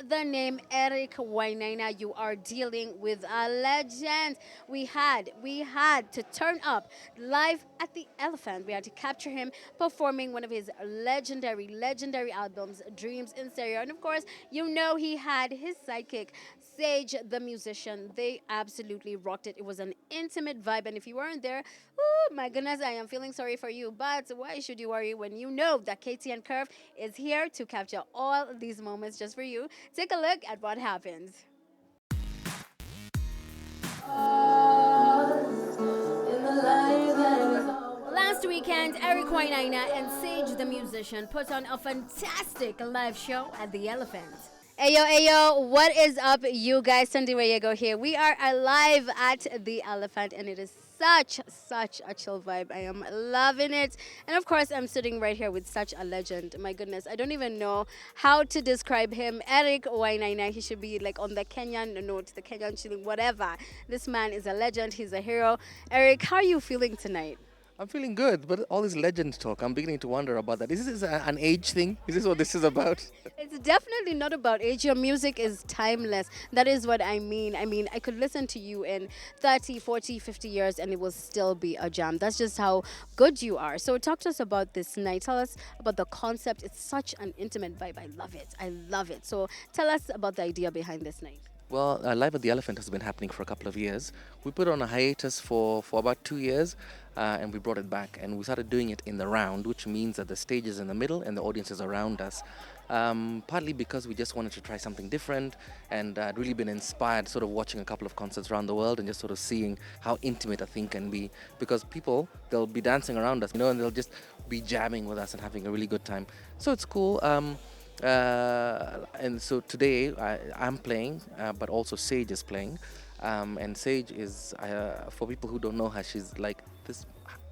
the name Eric Wainaina, you are dealing with a legend. We had to turn up live at the Elephant. We had to capture him performing one of his legendary albums, Dreams in Stereo. And of course, you know he had his sidekick, Sage the musician. They absolutely rocked it. It was an intimate vibe, and if you weren't there, oh my goodness, I am feeling sorry for you. But why should you worry when you know that KTN Curve is here to capture all these moments just for you? Take a look at what happens. Last weekend, Eric Wainaina and Sage the musician put on a fantastic live show at the Elephant. Ayo, what is up, you guys? Sandy Rayego here. We are alive at the Elephant, and it is such a chill vibe. I am loving it. And of course, I'm sitting right here with such a legend. My goodness, I don't even know how to describe him. Eric Wainaina, he should be like on the Kenyan note, the Kenyan chilling, whatever. This man is a legend, he's a hero. Eric, how are you feeling tonight? I'm feeling good, but all this legend talk, I'm beginning to wonder about that. Is this an age thing? Is this what this is about? It's definitely not about age. Your music is timeless. That is what I mean. I could listen to you in 30, 40, 50 years and it will still be a jam. That's just how good you are. So, talk to us about this night. Tell us about the concept. It's such an intimate vibe. I love it. I love it. So, tell us about the idea behind this night. Well, Live at the Elephant has been happening for a couple of years. We put on a hiatus for about 2 years, and we brought it back. And we started doing it in the round, which means that the stage is in the middle and the audience is around us. Partly because we just wanted to try something different, and I'd really been inspired sort of watching a couple of concerts around the world and just sort of seeing how intimate a thing can be. Because people, they'll be dancing around us, and they'll just be jamming with us and having a really good time. So it's cool. And so today I'm playing, but also Sage is playing. And Sage is, for people who don't know her, she's like this,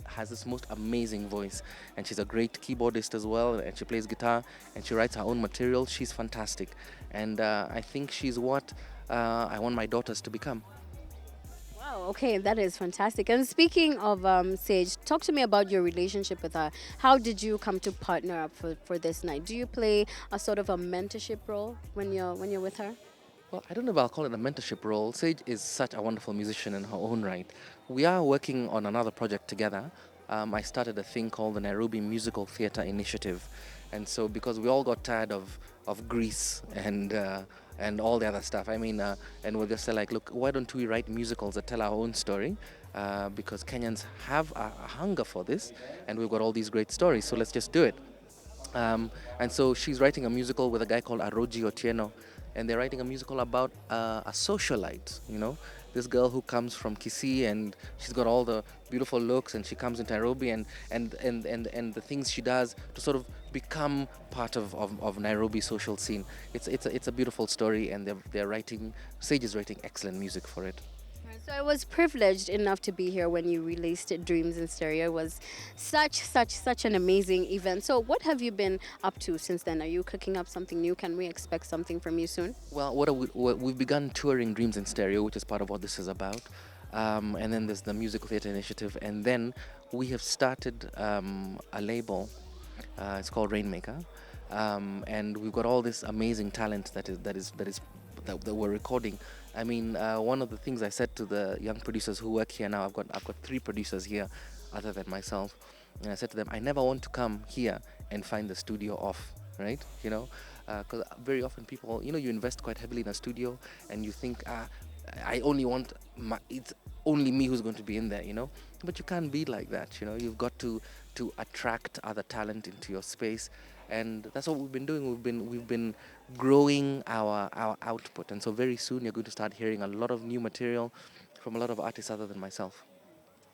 has this most amazing voice, and she's a great keyboardist as well, and she plays guitar and she writes her own material. She's fantastic, and I think she's what I want my daughters to become. Wow, okay, that is fantastic. And speaking of Sage, talk to me about your relationship with her. How did you come to partner up for this night? Do you play a sort of a mentorship role when you're with her? Well, I don't know if I'll call it a mentorship role. Sage is such a wonderful musician in her own right. We are working on another project together. I started a thing called the Nairobi Musical Theatre Initiative. And so, because we all got tired of Greece and all the other stuff, and we're just like, look, why don't we write musicals that tell our own story? Because Kenyans have a hunger for this, and we've got all these great stories, so let's just do it. And so she's writing a musical with a guy called Aroji Otieno, and they're writing a musical about a socialite, this girl who comes from Kisii, and she's got all the beautiful looks, and she comes into Nairobi, and the things she does to sort of become part of Nairobi social scene. It's a beautiful story, and they're writing, Sage is writing excellent music for it. So I was privileged enough to be here when you released Dreams in Stereo. It was such an amazing event. So what have you been up to since then? Are you cooking up something new? Can we expect something from you soon? Well, we've begun touring Dreams in Stereo, which is part of what this is about. And then there's the Musical Theatre Initiative. And then we have started a label. It's called Rainmaker. And we've got all this amazing talent that we're recording. One of the things I said to the young producers who work here now, I've got 3 producers here other than myself. And I said to them, I never want to come here and find the studio off, right? Because very often people, you invest quite heavily in a studio and you think, I only want it's only me who's going to be in there, But you can't be like that, You've got to attract other talent into your space, and that's what we've been doing. We've been growing our output, and so very soon you're going to start hearing a lot of new material from a lot of artists other than myself.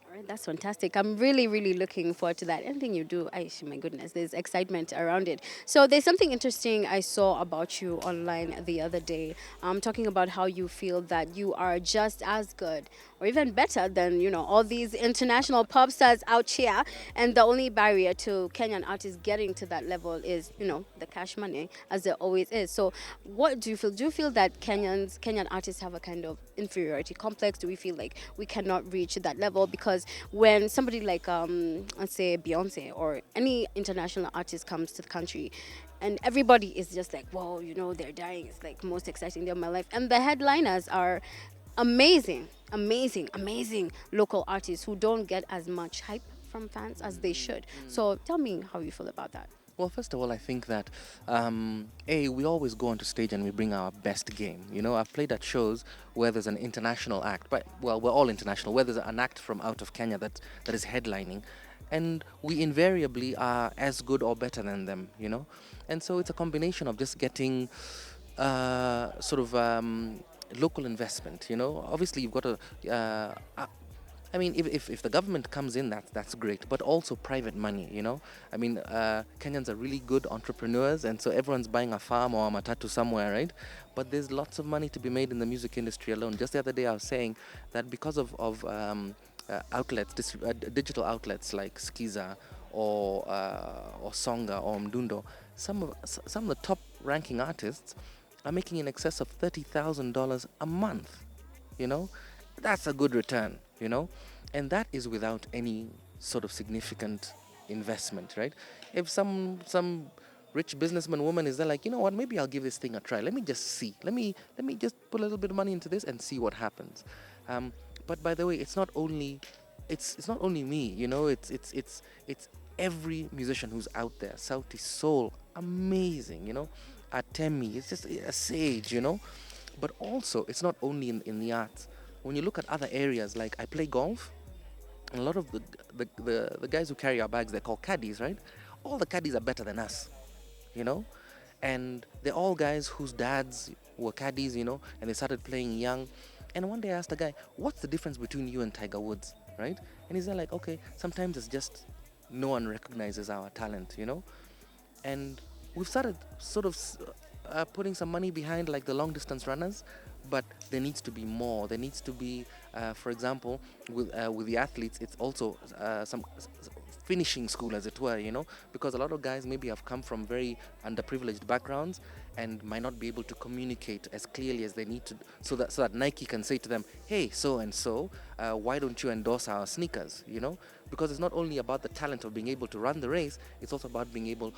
All right, that's fantastic. I'm really looking forward to that. Anything you do, my goodness, there's excitement around it. So there's something interesting I saw about you online the other day. Talking about how you feel that you are just as good or even better than all these international pop stars out here, and the only barrier to Kenyan artists getting to that level is the cash money, as there always is. So what do you feel? Do you feel that Kenyan artists have a kind of inferiority complex? Do we feel like we cannot reach that level? Because when somebody like let's say Beyonce or any international artist comes to the country, and everybody is just like, whoa, they're dying. It's like most exciting day of my life. And the headliners are amazing, amazing, amazing local artists who don't get as much hype from fans as they should. So tell me how you feel about that. Well, first of all, I think that we always go onto stage and we bring our best game. You know, I've played at shows where there's an international act, but well, we're all international. Where there's an act from out of Kenya that is headlining, and we invariably are as good or better than them. You know, and so it's a combination of just getting sort of local investment. You know, obviously you've got to. I mean, if the government comes in, that's great, but also private money, you know? I mean, Kenyans are really good entrepreneurs, and so everyone's buying a farm or a matatu somewhere, right? But there's lots of money to be made in the music industry alone. Just the other day, I was saying that because of outlets, digital outlets like Skiza or Songa or Mdundo, some of the top ranking artists are making in excess of $30,000 a month, you know? That's a good return, you know, and that is without any sort of significant investment, right? If some rich businessman woman is there, like, you know what, maybe I'll give this thing a try. Let me just see. Let me just put a little bit of money into this and see what happens. But by the way, it's not only me, you know. It's every musician who's out there. Sauti Soul, amazing, you know. Atemi, it's just a sage, you know. But also, it's not only in the arts. When you look at other areas, like I play golf, and a lot of the guys who carry our bags, they're called caddies, right? All the caddies are better than us, you know? And they're all guys whose dads were caddies, you know, and they started playing young. And one day I asked a guy, what's the difference between you and Tiger Woods, right? And he's there like, okay, sometimes it's just no one recognizes our talent, you know? And we've started sort of putting some money behind like the long distance runners, but there needs to be more. There needs to be, for example, with the athletes, it's also some finishing school, as it were, you know, because a lot of guys maybe have come from very underprivileged backgrounds and might not be able to communicate as clearly as they need to, so that Nike can say to them, hey, so and so, why don't you endorse our sneakers, you know? Because it's not only about the talent of being able to run the race, it's also about being able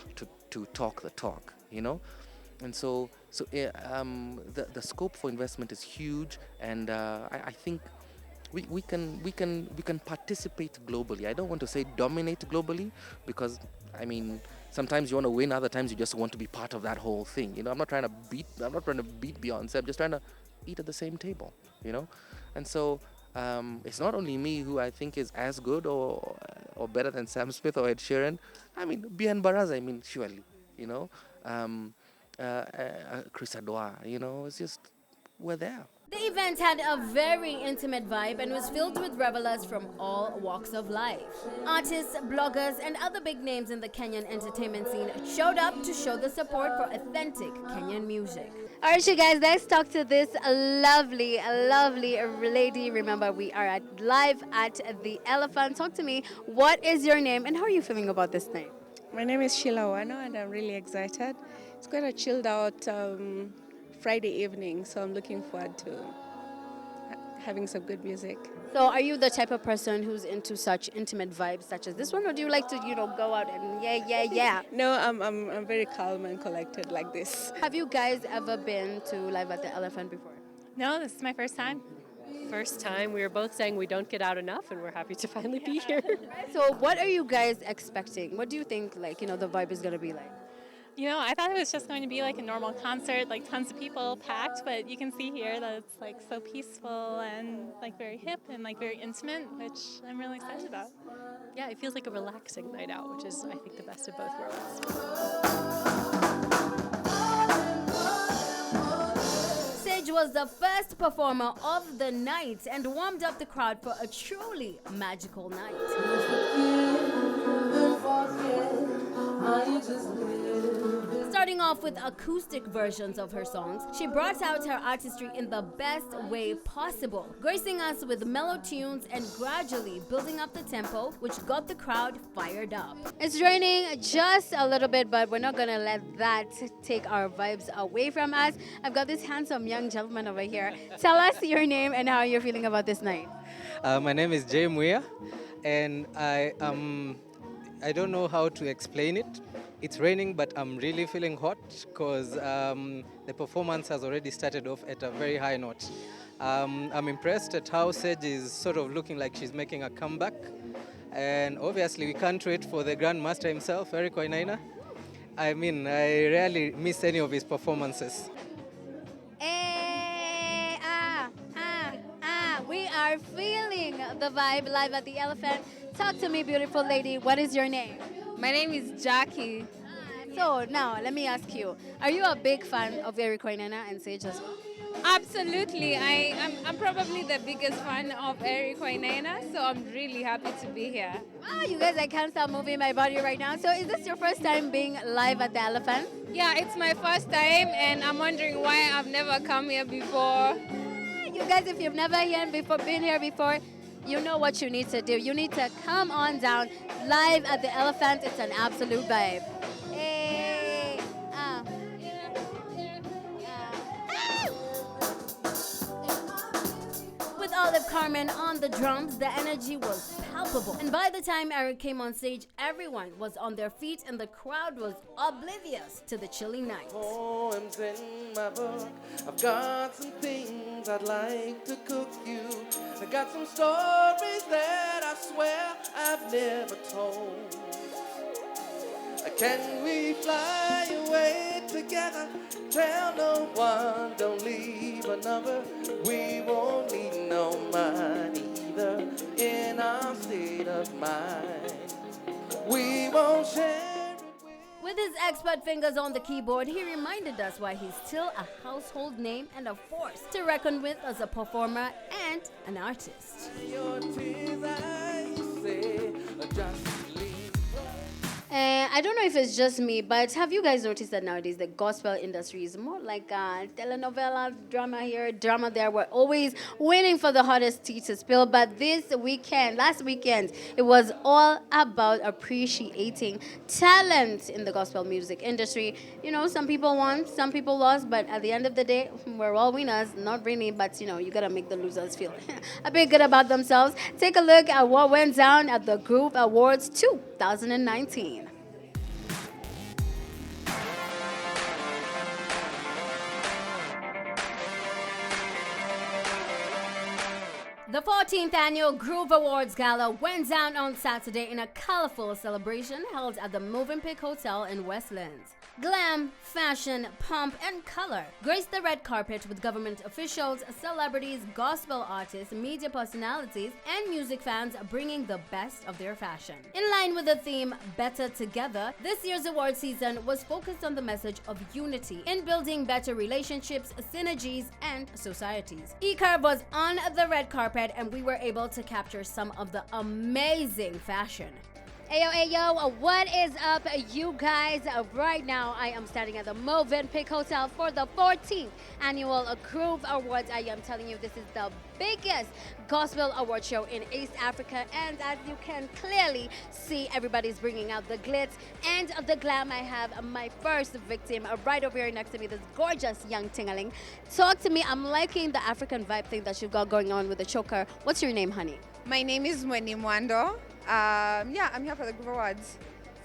to talk the talk, you know? And the scope for investment is huge, and I think we can participate globally. I don't want to say dominate globally, because I mean sometimes you want to win, other times you just want to be part of that whole thing. You know, I'm not trying to beat Beyonce. I'm just trying to eat at the same table. You know, and so it's not only me who I think is as good or better than Sam Smith or Ed Sheeran. I mean, Bien Baraza. I mean, surely, you know. Chris Adwa, you know, it's just we're there. The event had a very intimate vibe and was filled with revelers from all walks of life. Artists, bloggers, and other big names in the Kenyan entertainment scene showed up to show the support for authentic Kenyan music. All right, you guys, let's talk to this lovely, lovely lady. Remember, we are live at the Elephant. Talk to me. What is your name and how are you feeling about this night? My name is Sheila Wano, and I'm really excited. It's quite a chilled out Friday evening, so I'm looking forward to having some good music. So, are you the type of person who's into such intimate vibes such as this one, or do you like to, go out and yeah, yeah, yeah? No, I'm very calm and collected like this. Have you guys ever been to Live at the Elephant before? No, this is my first time. First time. We were both saying we don't get out enough, and we're happy to finally be here. So, what are you guys expecting? What do you think, the vibe is gonna be like? I thought it was just going to be like a normal concert, like tons of people packed, but you can see here that it's like so peaceful and like very hip and like very intimate, which I'm really excited about. Yeah, it feels like a relaxing night out, which is, I think, the best of both worlds. Sage was the first performer of the night and warmed up the crowd for a truly magical night. Starting off with acoustic versions of her songs, she brought out her artistry in the best way possible, gracing us with mellow tunes and gradually building up the tempo, which got the crowd fired up. It's raining just a little bit, but we're not gonna let that take our vibes away from us. I've got this handsome young gentleman over here. Tell us your name and how you're feeling about this night. My name is Jay Muya, and I don't know how to explain it, It's raining, but I'm really feeling hot because the performance has already started off at a very high note. I'm impressed at how Sage is sort of looking like she's making a comeback. And obviously, we can't wait for the Grand Master himself, Eric Wainaina. I mean, I rarely miss any of his performances. We are feeling the vibe live at the Elephant. Talk to me, beautiful lady. What is your name? My name is Jackie. So now, let me ask you: are you a big fan of Eric Wainaina and Sage as well? Absolutely. I'm probably the biggest fan of Eric Wainaina, so I'm really happy to be here. Wow, you guys, I can't stop moving my body right now. So, is this your first time being live at the Elephant? Yeah, it's my first time, and I'm wondering why I've never come here before. You guys, if you've never been here before, you know what you need to do. You need to come on down live at the Elephant. It's an absolute vibe. Hey, With Olive Carmen on the drums, the energy was palpable. And by the time Eric came on stage, everyone was on their feet and the crowd was oblivious to the chilly night. Poems in my book. I've got some things I'd like to cook you. I got some stories that I swear I've never told. Can we fly away together? Tell no one, don't leave a number. We won't need no money either in our state of mind. We won't share it With his expert fingers on the keyboard, he reminded us why he's still a household name and a force to reckon with as a performer and an artist. your tears, I say, just leave. I don't know if it's just me, but have you guys noticed that nowadays the gospel industry is more like a telenovela, drama here, drama there. We're always waiting for the hottest tea to spill. But last weekend, it was all about appreciating talent in the gospel music industry. You know, some people won, some people lost, but at the end of the day, we're all winners. Not really, but you gotta make the losers feel a bit good about themselves. Take a look at what went down at the Groove Awards 2019. The 14th annual Groove Awards Gala went down on Saturday in a colorful celebration held at the Movenpick Hotel in Westlands. Glam, fashion, pomp, and color graced the red carpet with government officials, celebrities, gospel artists, media personalities, and music fans bringing the best of their fashion. In line with the theme, Better Together, this year's award season was focused on the message of unity in building better relationships, synergies, and societies. E-Curve was on the red carpet and we were able to capture some of the amazing fashion. Ayo, what is up, you guys? Right now, I am standing at the Movenpick Hotel for the 14th annual Groove Awards. I am telling you, this is the biggest gospel award show in East Africa, and as you can clearly see, everybody's bringing out the glitz and the glam. I have my first victim right over here next to me, this gorgeous young tingaling. Talk to me. I'm liking the African vibe thing that you've got going on with the choker. What's your name, honey? My name is Mweni Mwando. I'm here for the Groove Awards.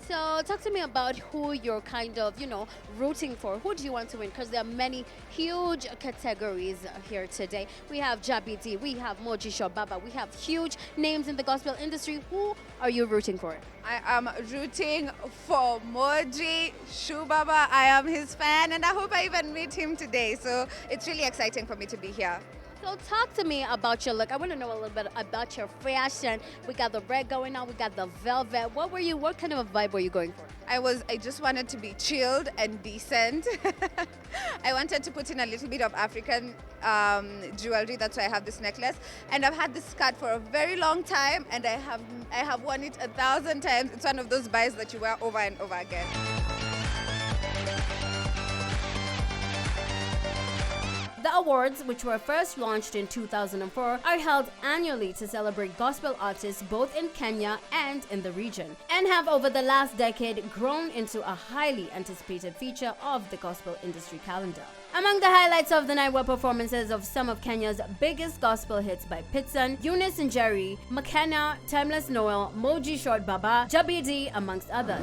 So talk to me about who you're kind of, rooting for. Who do you want to win? Because there are many huge categories here today. We have Jabi D, we have Moji Shobaba, we have huge names in the gospel industry. Who are you rooting for? I am rooting for Moji Shubaba. I am his fan and I hope I even meet him today. So it's really exciting for me to be here. So talk to me about your look. I want to know a little bit about your fashion. We got the red going on. We got the velvet. What kind of a vibe were you going for? I just wanted to be chilled and decent. I wanted to put in a little bit of African jewelry. That's why I have this necklace. And I've had this skirt for a very long time, and I have worn it 1,000 times. It's one of those buys that you wear over and over again. The awards, which were first launched in 2004, are held annually to celebrate gospel artists both in Kenya and in the region, and have over the last decade grown into a highly anticipated feature of the gospel industry calendar. Among the highlights of the night were performances of some of Kenya's biggest gospel hits by Pitson, Eunice and Jerry, McKenna, Timeless Noel, Moji Short Baba, Jabi D, amongst others.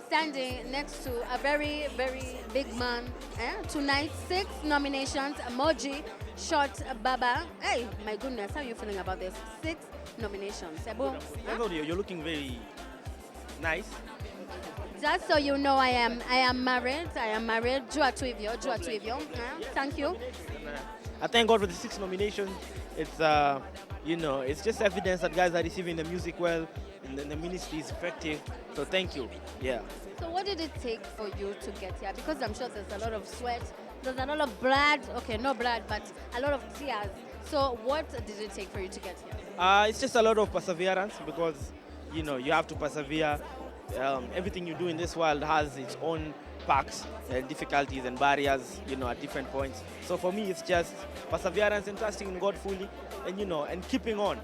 standing next to a very, very big man. Tonight, 6 nominations. Emoji, Short, Baba. Hey, my goodness, how are you feeling about this? 6 nominations. Ebo, Thank God you're looking very nice. Just so you know, I am married. I am married. Jua tuivyo, jua tuivyo. Thank you. I thank God for the 6 nominations. It's it's just evidence that guys are receiving the music well, and the ministry is effective. So thank you. Yeah. So what did it take for you to get here? Because I'm sure there's a lot of sweat, there's a lot of blood. Okay, no blood, but a lot of tears. So what did it take for you to get here? It's just a lot of perseverance because you have to persevere. Everything you do in this world has its own perks and difficulties and barriers, at different points. So for me, it's just perseverance and trusting in God fully, and keeping on.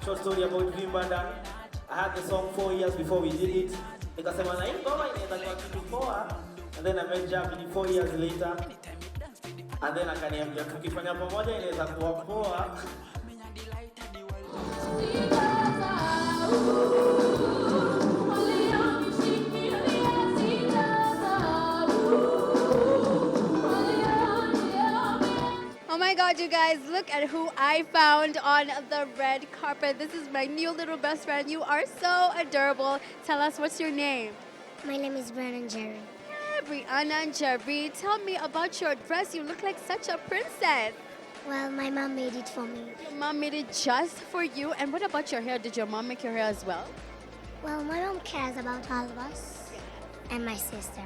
Short story about Vimbanda. I had the song 4 years before we did it. Nikasema na hii ngoma inaweza kuwa kitu poa. And then I met Javi 4 years later. And then akaniambia tukifanya pamoja inaweza kuwa poa. Oh my God, you guys, look at who I found on the red carpet. This is my new little best friend. You are so adorable. Tell us, what's your name? My name is Brandon Jerry. Brianna and Jerry, tell me about your dress. You look like such a princess. Well, my mom made it for me. Your mom made it just for you. And what about your hair? Did your mom make your hair as well? Well, my mom cares about all of us and my sister.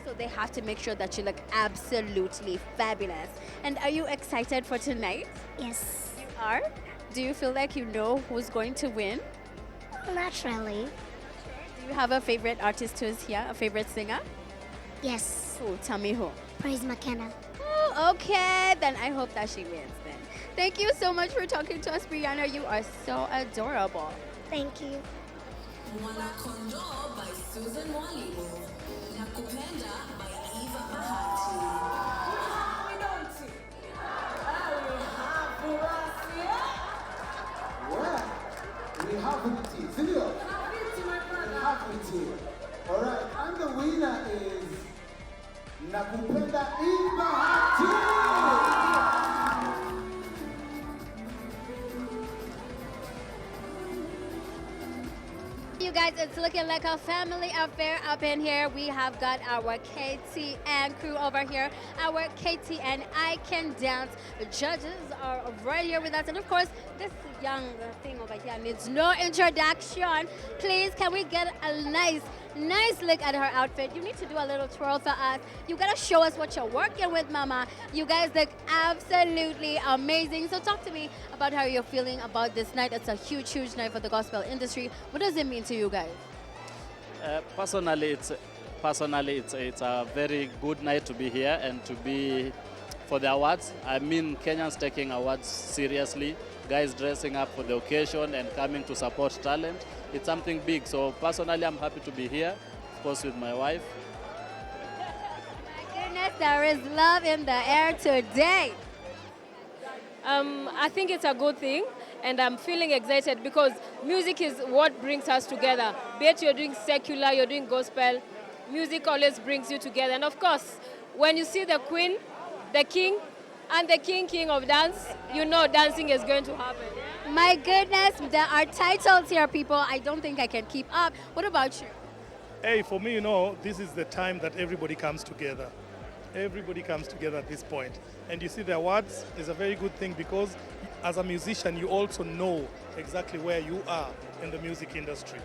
So they have to make sure that you look absolutely fabulous. And are you excited for tonight? Yes. You are? Do you feel like you know who's going to win? Well, naturally. Do you have a favorite artist who is here, a favorite singer? Yes. Who? Tell me who. Praise McKenna. Oh, okay. Then I hope that she wins then. Thank you so much for talking to us, Brianna. You are so adorable. Thank you. Mwanakondoo by Susan Mwalimu. Nakupenda by Eva Bahati. We have it, video. We have it. All right, and the winner is Nakupenda Eva Bahati. You guys, it's looking like a family affair up in here. We have got our KTN crew over here, our KTN I Can Dance judges are right here with us. And of course, this young thing over here needs no introduction. Please, can we get a nice look at her outfit? You need to do a little twirl for us. You gotta show us what you're working with, mama. You guys look absolutely amazing. So talk to me about how you're feeling about this night. It's a huge night for the gospel industry. What does it mean to you guys? Personally, it's a very good night to be here and to be for the awards. I mean, Kenyans taking awards seriously, guys dressing up for the occasion and coming to support talent. It's something big. So personally, I'm happy to be here, of course, with my wife. My goodness, there is love in the air today. I think it's a good thing, and I'm feeling excited because music is what brings us together. Be it you're doing secular, you're doing gospel, music always brings you together. And of course, when you see the queen, the king, and the king of dance, you know dancing is going to happen. My goodness, there are titles here, people. I don't think I can keep up. What about you? Hey, for me, this is the time that everybody comes together. Everybody comes together at this point. And you see, the awards is a very good thing because as a musician, you also know exactly where you are in the music industry.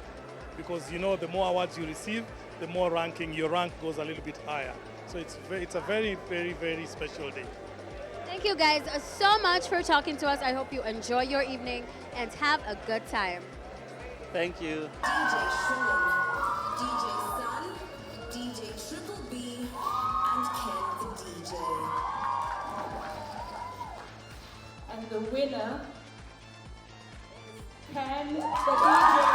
Because, the more awards you receive, the more your rank goes a little bit higher. So it's a very, very, very special day. Thank you guys so much for talking to us. I hope you enjoy your evening and have a good time. Thank you. DJ Shulin, DJ Sun, DJ Triple B, and Ken the DJ. And the winner is Ken the DJ.